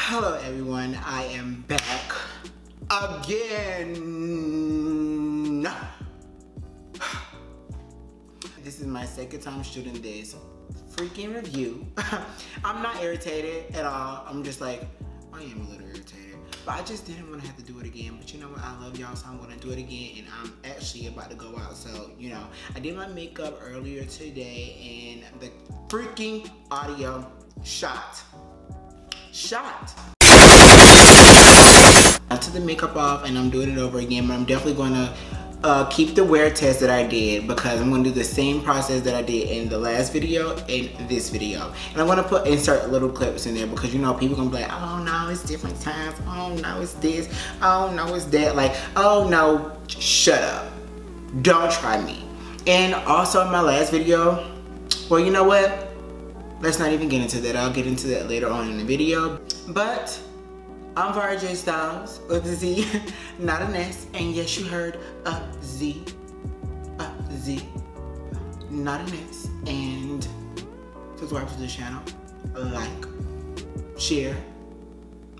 Hello everyone, I am back again. This is my second time shooting this freaking review. I'm not irritated at all. I'm just like, I am a little irritated. But I just didn't want to have to do it again. But you know what, I love y'all, so I'm going to do it again. And I'm actually about to go out. So, you know, I did my makeup earlier today and the freaking audio shot. I took the makeup off and I'm doing it over again, but I'm definitely going to keep the wear test that I did because I'm going to do the same process that I did in the last video in this video. And I'm going to insert little clips in there because, you know, people going to be like, oh no, it's different times. Oh no, it's this. Oh no, it's that. Like, oh no, shut up. Don't try me. And also in my last video, well, you know what? Let's not even get into that. I'll get into that later on in the video. But I'm VariJStylez with a Z, not an S. And yes, you heard a Z, not an S. And subscribe to the channel, like, share,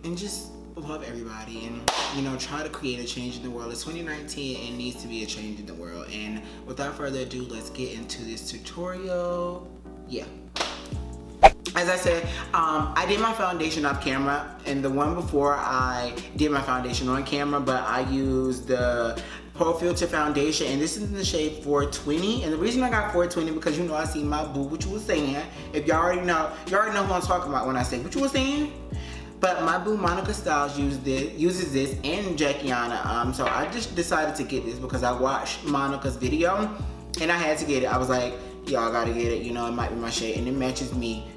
and just love everybody. And, you know, try to create a change in the world. It's 2019 and it needs to be a change in the world. And without further ado, let's get into this tutorial. Yeah. As I said, I did my foundation off camera, and the one before I did my foundation on camera, but I used the Profiltr Foundation, and this is in the shade 420. And the reason I got 420 because, you know, I see my boo, what you was saying. If y'all already know who I'm talking about when I say what you was saying. But my boo Monica Styles uses this, and Jackiana. So I just decided to get this because I watched Monica's video, and I had to get it. I was like, y'all gotta get it. You know, it might be my shade, and it matches me.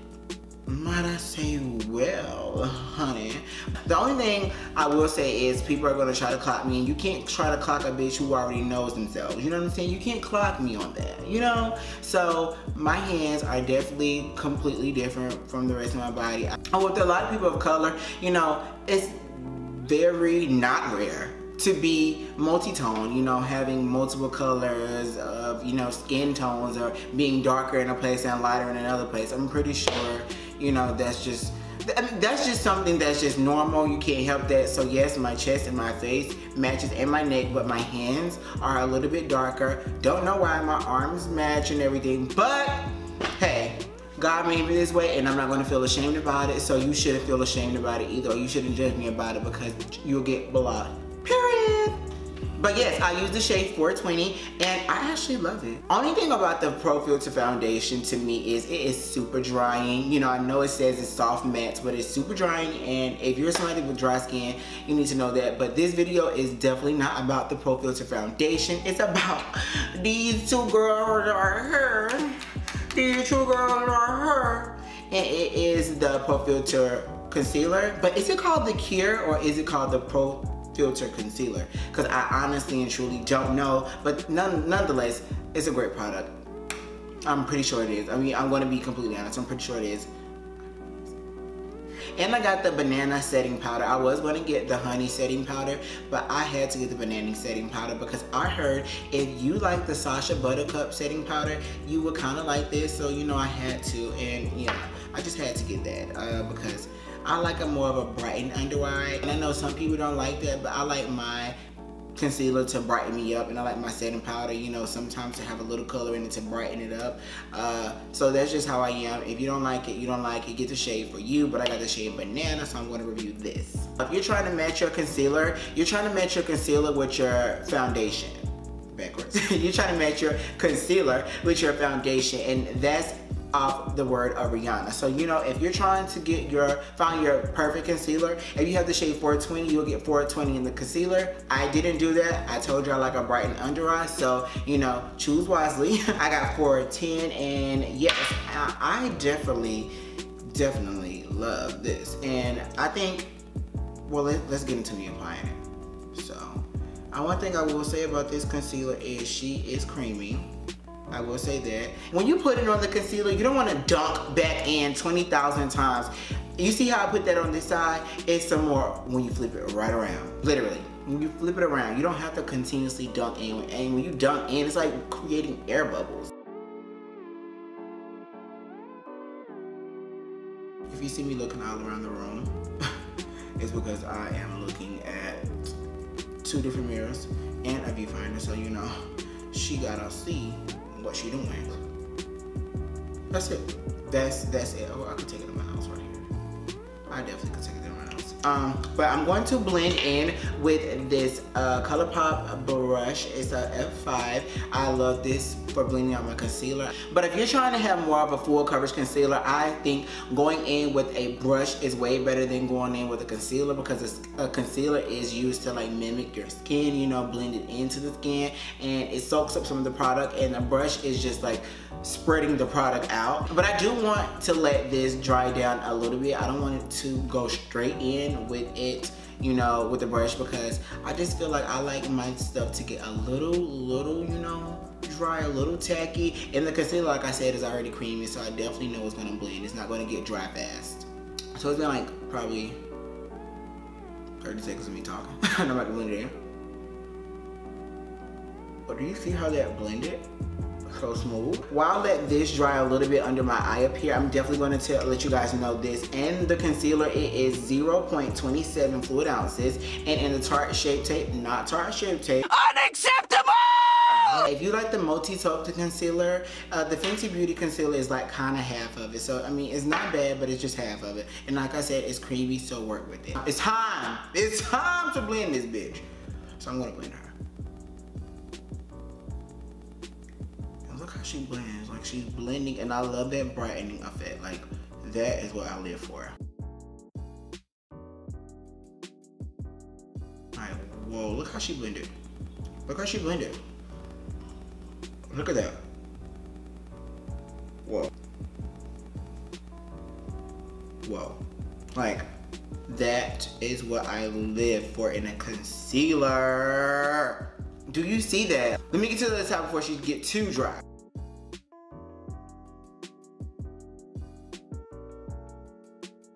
Might I say well, honey. The only thing I will say is people are going to try to clock me, and you can't try to clock a bitch who already knows themselves. You know what I'm saying? You can't clock me on that, you know? So my hands are definitely completely different from the rest of my body. With a lot of people of color, you know, it's very not rare to be multi-tone, you know, having multiple colors of, you know, skin tones, or being darker in a place and lighter in another place. I'm pretty sure, you know, that's just something that's just normal. You can't help that. So yes, my chest and my face matches, and my neck, but my hands are a little bit darker. Don't know why. My arms match and everything, but hey, God made me this way, and I'm not going to feel ashamed about it. So you shouldn't feel ashamed about it either, or you shouldn't judge me about it because you'll get blocked. Period. But yes, I use the shade 420 and I actually love it. Only thing about the Profiltr Foundation to me is it is super drying. You know, I know it says it's soft matte, but it's super drying, and if you're somebody with dry skin, you need to know that. But this video is definitely not about the Profiltr Foundation. It's about these two girls are here. These two girls are here. And it is the Profiltr Concealer. But is it called the Cure or is it called the Profiltr Concealer? Because I honestly and truly don't know, but nonetheless, it's a great product. I'm pretty sure it is. I mean, I'm going to be completely honest, I'm pretty sure it is. And I got the banana setting powder. I was going to get the honey setting powder, but I had to get the banana setting powder because I heard if you like the Sasha Buttercup setting powder, you would kind of like this. So, you know, I had to, and yeah, I just had to get that because I like a more of a brightened under eye. And I know some people don't like that, but I like my concealer to brighten me up, and I like my setting powder, you know, sometimes to have a little color in it to brighten it up. So that's just how I am. If you don't like it, you don't like it. Get the shade for you, but I got the shade banana, so I'm going to review this. If you're trying to match your concealer, you're trying to match your concealer with your foundation. Backwards. You're trying to match your concealer with your foundation, and that's off the word of Rihanna. So, you know, if you're trying to find your perfect concealer, if you have the shade 420, you'll get 420 in the concealer. I didn't do that. I told you I like a brightened under eye, so, you know, choose wisely. I got 410, and yes, I definitely love this. And I think, well, let's get into me applying it. So, one thing I will say about this concealer is she is creamy. I will say that. When you put it on the concealer, you don't want to dunk back in 20,000 times. You see how I put that on this side? It's some more when you flip it right around. Literally. When you flip it around, you don't have to continuously dunk in. And when you dunk in, it's like creating air bubbles. If you see me looking all around the room, is because I am looking at 2 different mirrors and a viewfinder, so you know, she gotta see what she doing. That's it. That's it. Oh, I could take it in my house right here. I definitely could take it in my house. But I'm going to blend in with this ColourPop brush. It's a F5. I love this for blending out my concealer. But if you're trying to have more of a full coverage concealer, I think going in with a brush is way better than going in with a concealer, because a concealer is used to like mimic your skin, you know, blend it into the skin, and it soaks up some of the product, and the brush is just like spreading the product out. But I do want to let this dry down a little bit. I don't want it to go straight in with it, you know, with the brush, because I just feel like I like my stuff to get a little, you know, dry, a little tacky. And the concealer, like I said, is already creamy, so I definitely know it's gonna blend. It's not gonna get dry fast. So it's been like probably 30 seconds of me talking. I'm about to blend it in. But do you see how that blended? So smooth. While I let this dry a little bit under my eye up here, I'm definitely going to let you guys know this. In the concealer, it is 0.27 fluid ounces, and in the Tarte Shape Tape, not Tarte Shape Tape, unacceptable! If you like the multi-taupe concealer, the Fenty Beauty concealer is like kind of half of it. So I mean, it's not bad, but it's just half of it. And like I said, it's creamy, so work with it. It's time to blend this bitch. So I'm gonna blend her. Look how she blends, like she's blending, and I love that brightening effect. Like, that is what I live for. Alright, whoa, look how she blended. Look how she blended. Look at that. Whoa. Whoa. Like, that is what I live for in a concealer. Do you see that? Let me get to the other side before she gets too dry.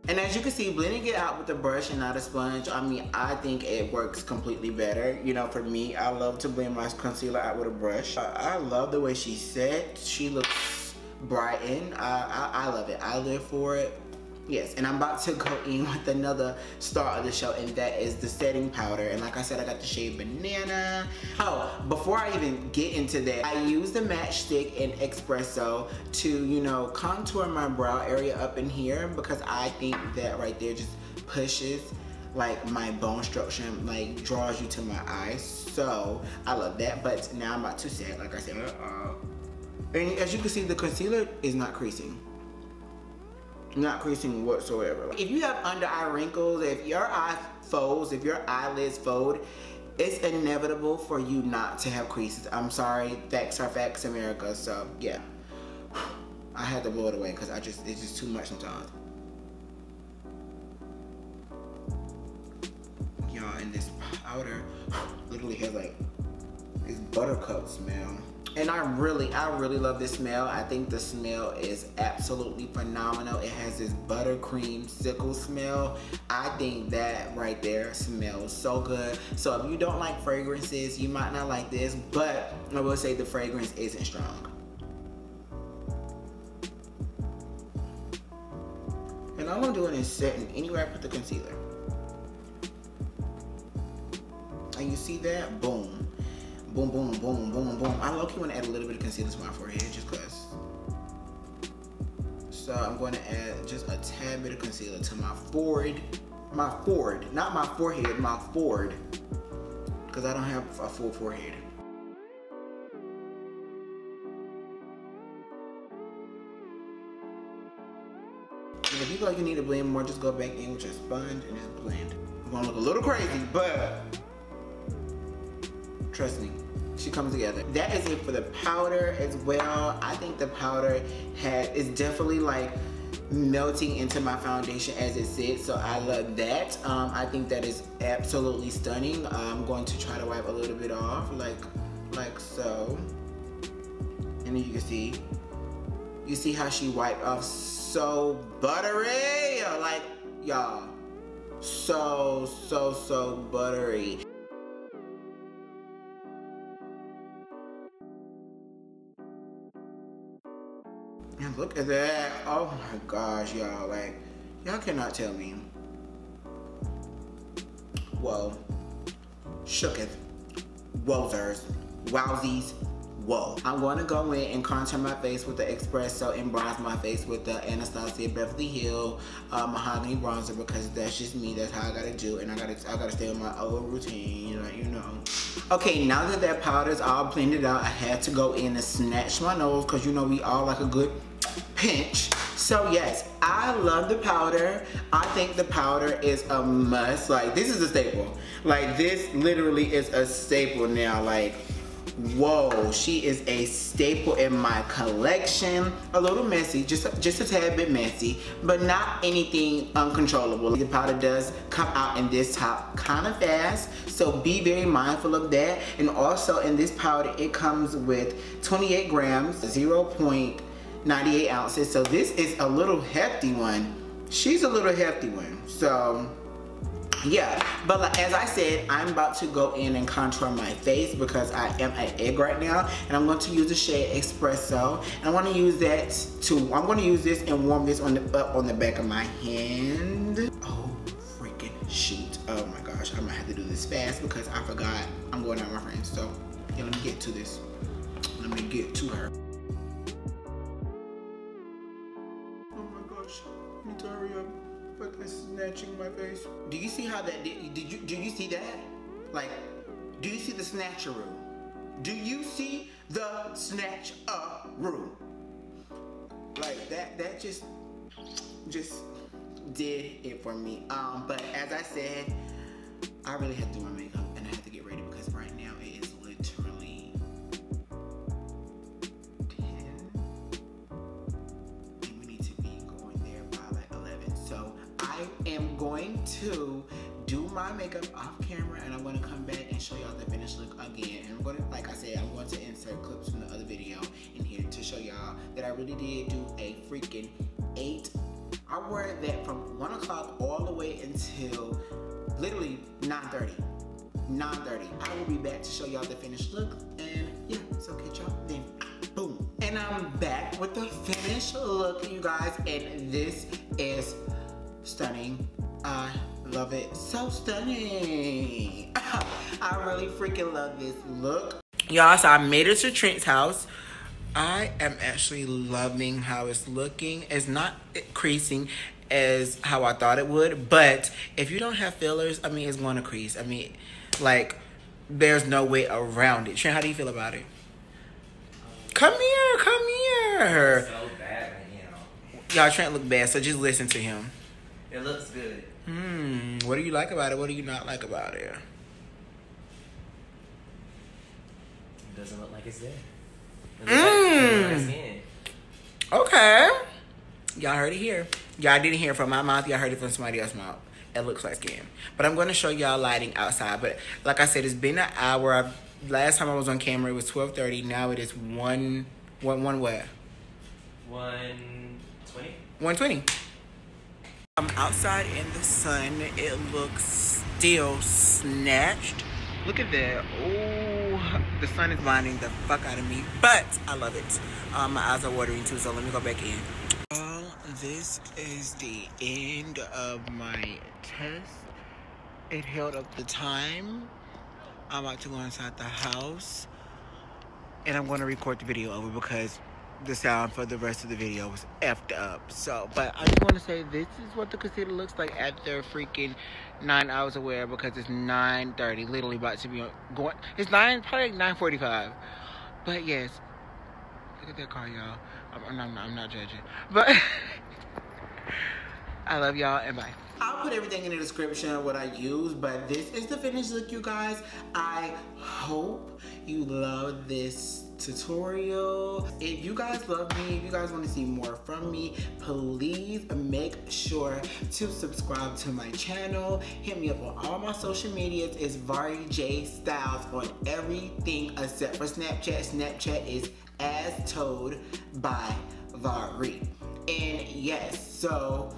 And as you can see, blending it out with a brush and not a sponge, I mean, I think it works completely better. You know, for me, I love to blend my concealer out with a brush. I love the way she set. She looks brightened. I love it. I live for it. Yes, and I'm about to go in with another star of the show, and that is the setting powder. And like I said, I got the shade Banana. Oh, before I even get into that, I use the matchstick in Espresso to, you know, contour my brow area up in here, because I think that right there just pushes like my bone structure, like draws you to my eyes. So I love that. But now I'm about to set, like I said, and as you can see, the concealer is not creasing. Not creasing whatsoever. If you have under eye wrinkles, if your eye folds, if your eyelids fold, it's inevitable for you not to have creases. I'm sorry, facts are facts, America. So yeah, I had to blow it away because it's just too much sometimes. Y'all, and this powder literally has like this buttercup smell. And I really love this smell. I think the smell is absolutely phenomenal. It has this buttercream sickle smell. I think that right there smells so good. So if you don't like fragrances, you might not like this, but I will say the fragrance isn't strong. And all I'm doing is setting anywhere I put the concealer. And you see that? Boom. Boom, boom, boom, boom, boom. I low-key want to add a little bit of concealer to my forehead just because. So I'm going to add just a tad bit of concealer to my forehead. My forehead, not my forehead, my forehead. Because I don't have a full forehead. And if you feel like you need to blend more, just go back in with your sponge and just blend. I'm going to look a little crazy, but trust me, she comes together. That is it for the powder as well. I think the powder is definitely like melting into my foundation as it sits, so I love that. I think that is absolutely stunning. I'm going to try to wipe a little bit off, like so. And then you can see, how she wiped off so buttery, like y'all, so buttery. And look at that. Oh my gosh, y'all. Like, y'all cannot tell me whoa, shooketh, wowzers, wowsies, whoa. I'm going to go in and contour my face with the Espresso and bronze my face with the Anastasiabeverlyhills Mahogany bronzer, because that's just me. That's how I gotta do, and I gotta stay on my old routine, like, you know. Okay, now that that powder's all blended out, I had to go in and snatch my nose, because you know we all like a good pinch. So yes, I love the powder. I think the powder is a must. Like, this is a staple. Like, this literally is a staple now. Like, whoa, she is a staple in my collection. A little messy, just a tad bit messy, but not anything uncontrollable. The powder does come out in this top kind of fast, so be very mindful of that. And also in this powder, it comes with 28 grams, 0.98 ounces. So this is a little hefty one. She's a little hefty one, so yeah. But like, as I said, I'm about to go in and contour my face because I am an egg right now, and I'm going to use the shade Espresso, and I want to use that too. I'm going to use this and warm this on the back of my hand. Oh freaking shoot! Oh my gosh, I might have to do this fast because I forgot I'm going out with my friends. So yeah, let me get to this. Let me get to her. Oh my gosh, I need to hurry up. But it's snatching my face. Do you see how that did? Do you see that? Like, do you see the snatcheroo? Do you see the snatcheroo? Like that just did it for me. But as I said, I really have to do my makeup and I have to get ready because right now it is literally 10. And we need to be going there by like 11. So I am going to do my makeup off camera and I'm going to come back and show y'all the finished look again. And I'm going to, like I said, I'm going to insert clips from the other video in here to show y'all that I really did do a freaking 8. I wore that from 1 o'clock all the way until literally 9:30. 9:30. I will be back to show y'all the finished look, and yeah, so catch y'all then. Boom. And I'm back with the finished look, you guys, and this is stunning. I love it. So stunning. I really freaking love this look. Y'all, so I made it to Trent's house. I am actually loving how it's looking. It's not creasing as how I thought it would, but if you don't have fillers, I mean, it's going to crease. I mean, like, there's no way around it. Trent, how do you feel about it? Come here, come here. So bad, you know. Y'all, Trent look bad, so just listen to him. It looks good. What do you like about it? What do you not like about it? It doesn't look like it's there. It looks like it's skin. Okay. Y'all heard it here. Y'all didn't hear it from my mouth. Y'all heard it from somebody else's mouth. It looks like skin. But I'm going to show y'all lighting outside. But like I said, it's been an hour. Last time I was on camera, it was 12:30. Now it is 1 what? 1:20. 1:20. I'm outside in the sun. It looks still snatched. Look at that. Oh, the sun is blinding the fuck out of me. But I love it. My eyes are watering too, so let me go back in. This is the end of my test. It held up the time. I'm about to go inside the house. And I'm going to record the video over because the sound for the rest of the video was effed up. So, but I'm going to say this is what the concealer looks like after freaking 9 hours of wear because it's 9:30. Literally about to be going. It's probably like 9:45. But yes, look at that car, y'all. I'm not judging. But I love y'all and bye. I'll put everything in the description of what I use, but this is the finished look, you guys. I hope you love this tutorial. If you guys love me, if you guys want to see more from me, please make sure to subscribe to my channel. Hit me up on all my social medias. It's VariJStylez on everything except for Snapchat. Snapchat is as told by Vari. And yes, so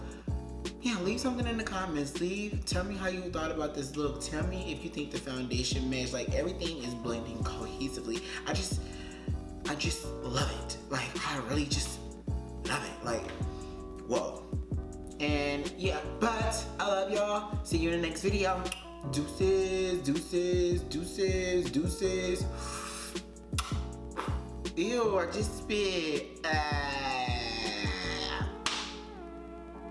yeah, leave something in the comments. Tell me how you thought about this look. Tell me if you think the foundation match. Like, everything is blending cohesively. I just love it. Like, I really just love it. Like, whoa. And yeah, but I love y'all. See you in the next video. Deuces, deuces, deuces, deuces. Ew, I just spit.